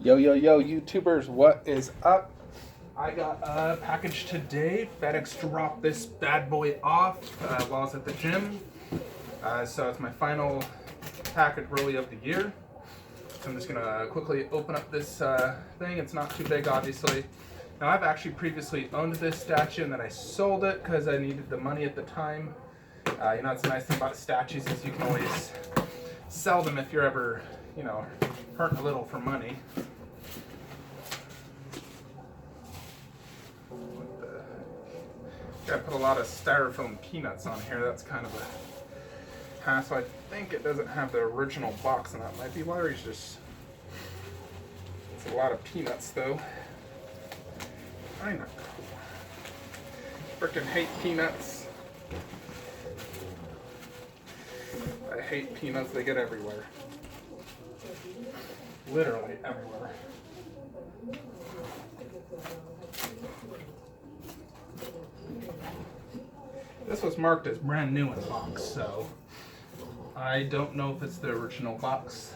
Yo, yo, yo, YouTubers, what is up? I got a package today. FedEx dropped this bad boy off while I was at the gym. So it's my final package really of the year. So I'm just gonna quickly open up this thing. It's not too big, obviously. Now I've actually previously owned this statue and then I sold it because I needed the money at the time. It's the nice thing about statues is you can always sell them if you're ever, hurting a little for money. Gotta put a lot of styrofoam peanuts on here. That's kind of a hassle. I think it doesn't have the original box, and that might be why he's just. It's a lot of peanuts, though. Kinda cool. Frickin' hate peanuts. I hate peanuts. They get everywhere. Literally everywhere. This was marked as brand new in the box, so I don't know if it's the original box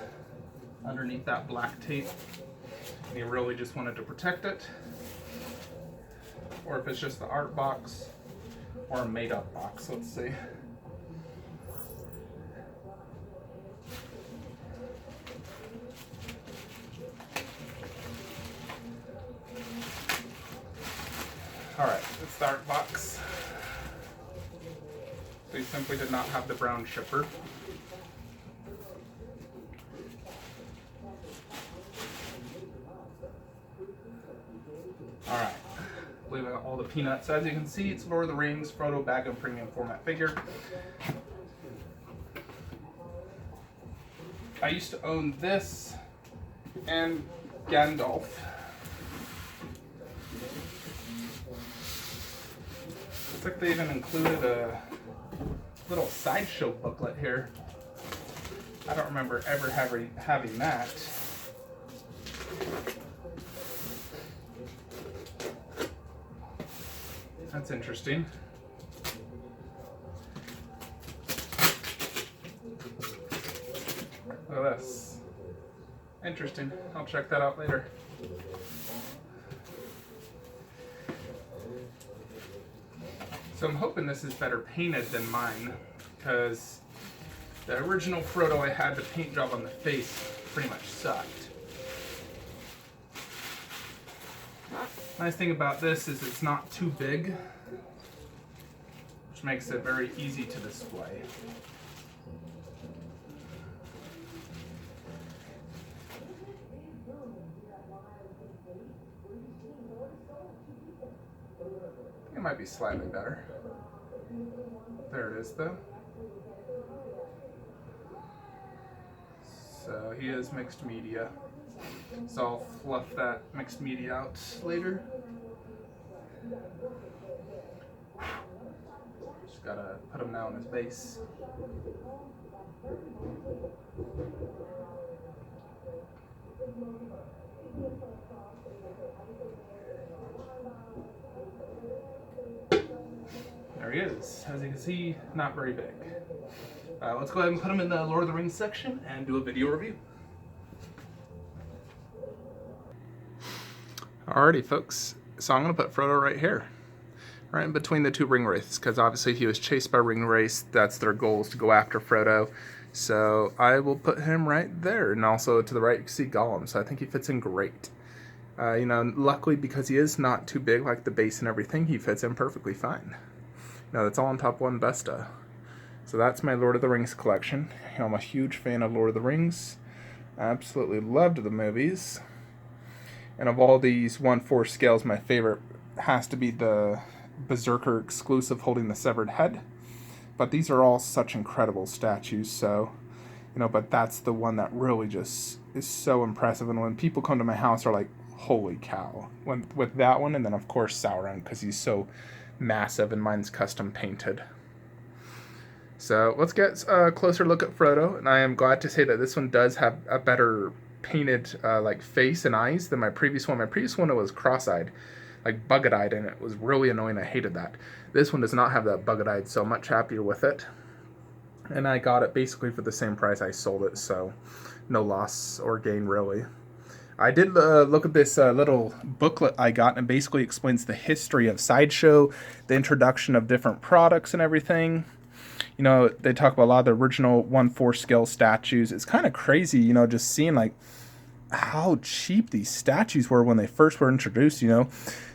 underneath that black tape. And he really just wanted to protect it, or if it's just the art box or a made-up box. Let's see. All right, it's the art box. So he simply did not have the brown shipper. Alright, leaving out all the peanuts. As you can see, it's Lord of the Rings, Frodo bag and premium format figure. I used to own this and Gandalf. Looks like they even included a little Sideshow booklet here. I don't remember ever having that. That's interesting. Look at this. Interesting. I'll check that out later. So I'm hoping this is better painted than mine, because the original Frodo I had, the paint job on the face pretty much sucked. Nice thing about this is it's not too big, which makes it very easy to display. It might be slightly better. There it is, though. So he is mixed media. So I'll fluff that mixed media out later. Just gotta put him now on his base. There he is. As you can see, not very big. Let's go ahead and put him in the Lord of the Rings section and do a video review. Alrighty, folks. So I'm going to put Frodo right here. Right in between the two ring wraiths, because obviously he was chased by ring wraiths. That's their goal, is to go after Frodo. So I will put him right there. And also to the right, you can see Gollum. So I think he fits in great. Luckily, because he is not too big like the base and everything, he fits in perfectly fine. That's all on top one Vesta. So that's my Lord of the Rings collection. I'm a huge fan of Lord of the Rings. I absolutely loved the movies. And of all these 1/4 scales, my favorite has to be the Berserker exclusive holding the severed head. But these are all such incredible statues, so, but that's the one that really just is so impressive. And when people come to my house, they're like, holy cow. With that one, and then of course Sauron, because he's so massive and mine's custom painted. So let's get a closer look at Frodo, and I am glad to say that this one does have a better painted face and eyes than my previous one. My previous one was cross-eyed, like bug-eyed, and it was really annoying. I hated that. This one does not have that bug-eyed, so I'm much happier with it. and I got it basically for the same price I sold it, so no loss or gain really. I did look at this little booklet I got, and it basically explains the history of Sideshow, the introduction of different products and everything. You know, they talk about a lot of the original 1/4 scale statues. It's kind of crazy, you know, just seeing like how cheap these statues were when they first were introduced. You know,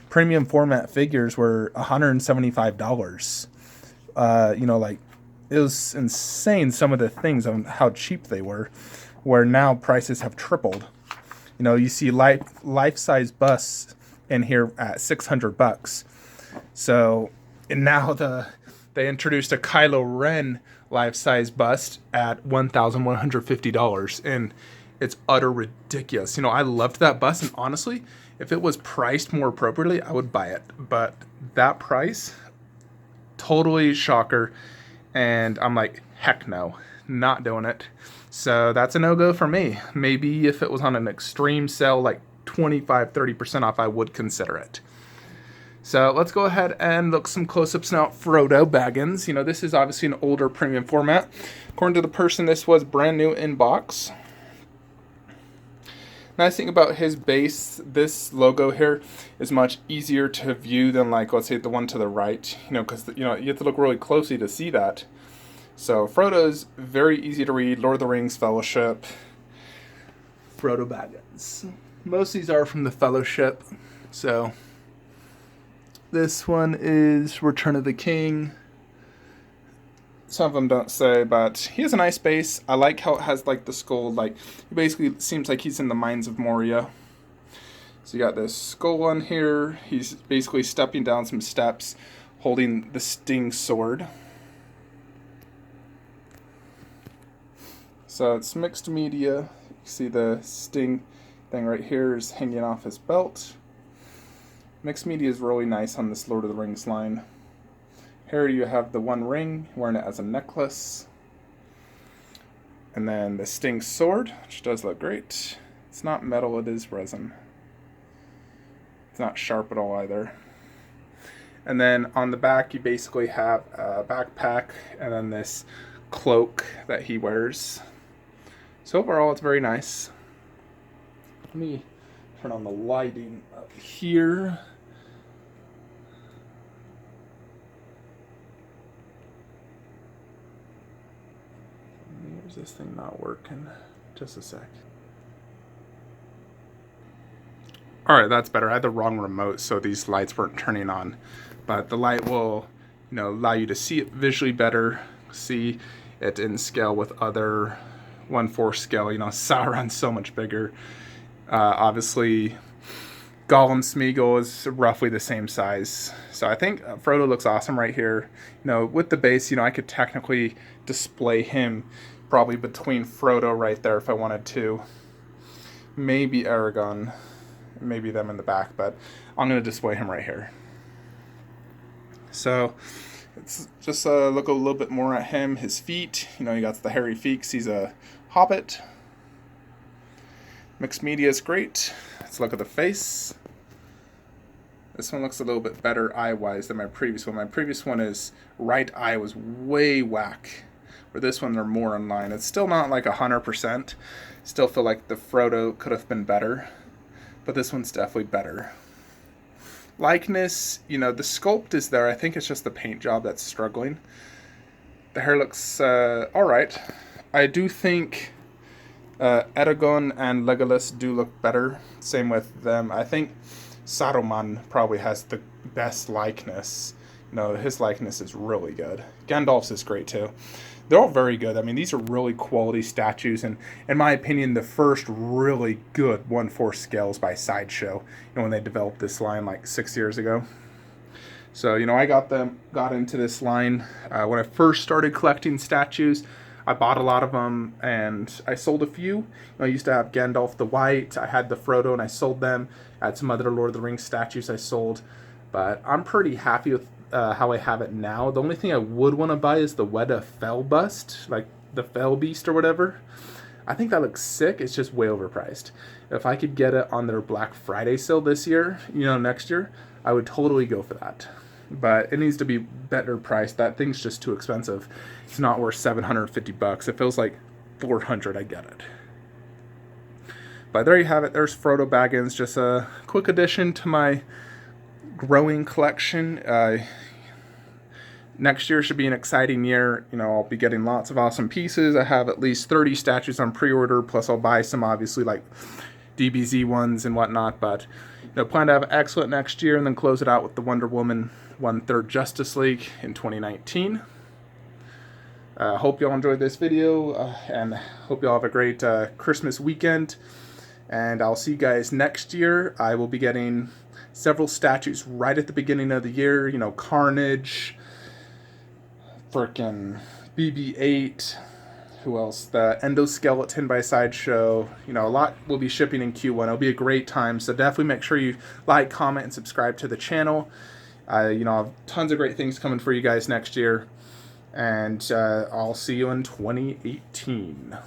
premium format figures were $175. You know, like it was insane some of the things on how cheap they were, where now prices have tripled. You know, you see life-size busts in here at $600. So, and now they introduced a Kylo Ren life-size bust at $1,150, and it's utter ridiculous. You know, I loved that bust, and honestly, if it was priced more appropriately, I would buy it. But that price, totally shocker, and I'm like, heck no, not doing it. So that's a no-go for me. Maybe if it was on an extreme sale, like 25-30% off, I would consider it. So let's go ahead and look some close-ups now at Frodo Baggins. You know, this is obviously an older premium format. According to the person, this was brand new in box. Nice thing about his base, this logo here is much easier to view than, like, let's say the one to the right, you know, because, you know, you have to look really closely to see that. So Frodo's very easy to read. Lord of the Rings, Fellowship, Frodo Baggins. Most of these are from the Fellowship. So this one is Return of the King. Some of them don't say, but he has a nice base. I like how it has like the skull, like he basically seems like he's in the Mines of Moria. So you got this skull on here. He's basically stepping down some steps, holding the Sting sword. So it's mixed media. You see the Sting thing right here is hanging off his belt. Mixed media is really nice on this Lord of the Rings line. Here you have the One Ring, wearing it as a necklace. And then the Sting sword, which does look great. It's not metal, it is resin. It's not sharp at all either. And then on the back you basically have a backpack and then this cloak that he wears. So overall it's very nice. Let me turn on the lighting up here. Is this thing not working? Just a sec. Alright, that's better. I had the wrong remote, so these lights weren't turning on. But the light will, you know, allow you to see it visually better, see it in scale with other 1/4 scale. You know, Sauron's so much bigger. Obviously, Gollum Smeagol is roughly the same size. So I think Frodo looks awesome right here. You know, with the base, you know, I could technically display him probably between Frodo right there if I wanted to. Maybe Aragorn, maybe them in the back, but I'm going to display him right here. So it's just look a little bit more at him, his feet. You know, he got the hairy feet 'cause he's a hobbit. Mixed media is great. Let's look at the face. This one looks a little bit better eye-wise than my previous one. My previous one is right eye was way whack. For this one, they're more in line. It's still not like 100%. Still feel like the Frodo could have been better. But this one's definitely better. Likeness, you know, the sculpt is there. I think it's just the paint job that's struggling. The hair looks alright. I do think Aragorn and Legolas do look better. Same with them. I think Saruman probably has the best likeness. You know, his likeness is really good. Gandalf's is great too. They're all very good. I mean, these are really quality statues, and in my opinion, the first really good 1/4 scales by Sideshow. You know, when they developed this line like 6 years ago. So, you know, I got into this line when I first started collecting statues. I bought a lot of them, and I sold a few. You know, I used to have Gandalf the White. I had the Frodo, and I sold them. I had some other Lord of the Rings statues I sold, but I'm pretty happy with how I have it now. The only thing I would want to buy is the Weta Fell bust, like the Fell Beast or whatever. I think that looks sick. It's just way overpriced. If I could get it on their Black Friday sale this year, you know, next year, I would totally go for that. But it needs to be better priced. That thing's just too expensive. It's not worth $750. It feels like $400. I get it. But there you have it. There's Frodo Baggins. Just a quick addition to my growing collection. Next year should be an exciting year. You know, I'll be getting lots of awesome pieces. I have at least 30 statues on pre-order, plus I'll buy some, obviously, like DBZ ones and whatnot. But, you know, plan to have excellent next year and then close it out with the Wonder Woman 1/3 Justice League in 2019. Hope y'all enjoyed this video, and hope y'all have a great Christmas weekend. And I'll see you guys next year. I will be getting several statues right at the beginning of the year. You know, Carnage, frickin' BB-8, who else? The Endoskeleton by Sideshow. You know, a lot will be shipping in Q1. It'll be a great time, so definitely make sure you like, comment, and subscribe to the channel. You know, I have tons of great things coming for you guys next year, and I'll see you in 2018.